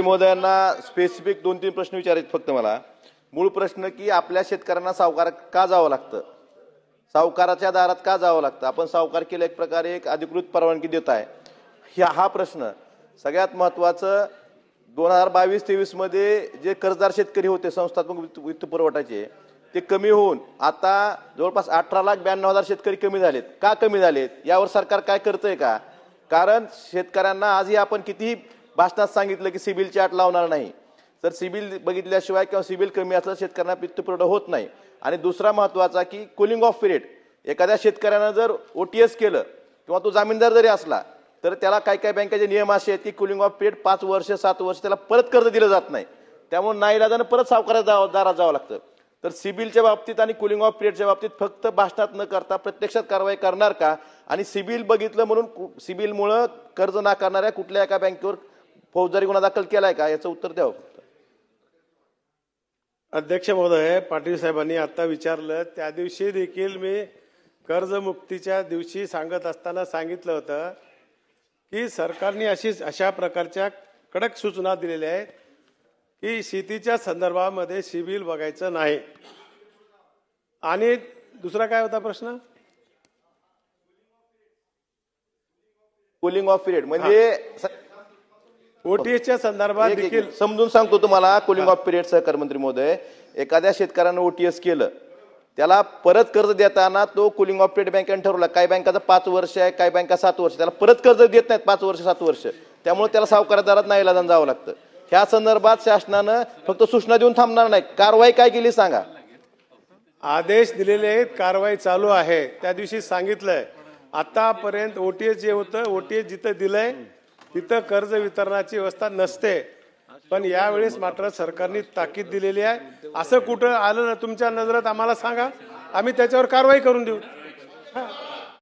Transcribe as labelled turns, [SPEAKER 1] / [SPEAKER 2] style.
[SPEAKER 1] महोदयांना specific 2-3 प्रश्न विचारायचे फक्त मला। मूळ प्रश्न की आपल्या शेतकऱ्यांना सावकार का जावं लागतं, सावकाराच्या दारात का जावं लागतं, आपण सावकार केला एक प्रकारे एक अधिकृत परवानगी देत आहे, हा प्रश्न सगळ्यात महत्त्वाचं। 2022-23 मध्ये जे कर्जदार शेतकरी होते संस्थात्मक वित्त पुरवठ्याचे ते कमी होऊन आता जवळपास 18,92,000 शेतकरी कमी झालेत। का कमी झालेत यावर सरकार काय करतंय का? कारण शेतकऱ्यांना आजही आपण कितीही भाषणात सांगितलं की सिबिलची अट लावणार नाही, तर सिबिल बघितल्याशिवाय किंवा सिबिल कमी असलं शेतकऱ्यांना वित्त पुरवठा होत नाही। आणि दुसरा महत्त्वाचा की कूलिंग ऑफ पिरियड, एखाद्या शेतकऱ्यानं जर ओटीएस केलं किंवा तो जामीनदार जरी असला तर त्याला काही काही बँकेचे नियम असे आहेत की कूलिंग ऑफ पिरियड 5 वर्ष 7 वर्ष त्याला परत कर्ज दिलं जात नाही, त्यामुळे नाईलाजानं परत सावकाराच्या दारात जावं लागतं। तर सिबिलच्या बाबतीत आणि कूलिंग ऑफ पिरियडच्या बाबतीत फक्त भाषणात न करता प्रत्यक्षात कारवाई करणार का? आणि सिबिल बघितलं म्हणून सिबिलमुळे कर्ज नाकारणाऱ्या कुठल्या एका बँकेवर फौजदारी गुन्हा दाखल केलाय का, याचं उत्तर द्यावं।
[SPEAKER 2] अध्यक्ष महोदय, पाटील साहेबांनी आता विचारलं त्या दिवशी देखील मी कर्जमुक्तीच्या दिवशी सांगत असताना सांगितलं होतं की सरकारने अशा प्रकारच्या कडक सूचना दिलेल्या आहेत की शेतीच्या संदर्भामध्ये सिबिल बघायचं नाही। आणि दुसरा काय होता प्रश्न?
[SPEAKER 1] कूलिंग ऑफ पिरियड म्हणजे
[SPEAKER 2] ओटीएसच्या संदर्भात देखील
[SPEAKER 1] समजून सांगतो तुम्हाला। कूलिंग ऑफ पिरियड सहकार मंत्री महोदय, एखाद्या शेतकऱ्यानं ओटीएस केलं त्याला परत कर्ज देताना तो कूलिंग ऑफ पिरियड बँकेने ठरवला, काही बँकाचा 5 वर्ष आहे, काही बँका 7 वर्ष, त्याला परत कर्ज देत नाहीत 5 वर्ष 7 वर्ष, त्यामुळे त्याला सावकारदारात नाईलाजानं जावं लागतं। ह्या संदर्भात शासनानं फक्त सूचना देऊन थांबणार नाही, कारवाई काय केली सांगा।
[SPEAKER 2] आदेश दिलेले आहेत, कारवाई चालू आहे। त्या दिवशी सांगितलंय आतापर्यंत ओटीएस जे होतं, ओटीएस जिथं दिलंय तिथं कर्ज वितरणाची व्यवस्था नसते, पण यावेळेस मात्र सरकारने ताकीद दिलेली आहे। असं कुठं आलं ना तुमच्या नजरेत आम्हाला सांगा, आम्ही त्याच्यावर कारवाई करून देऊ।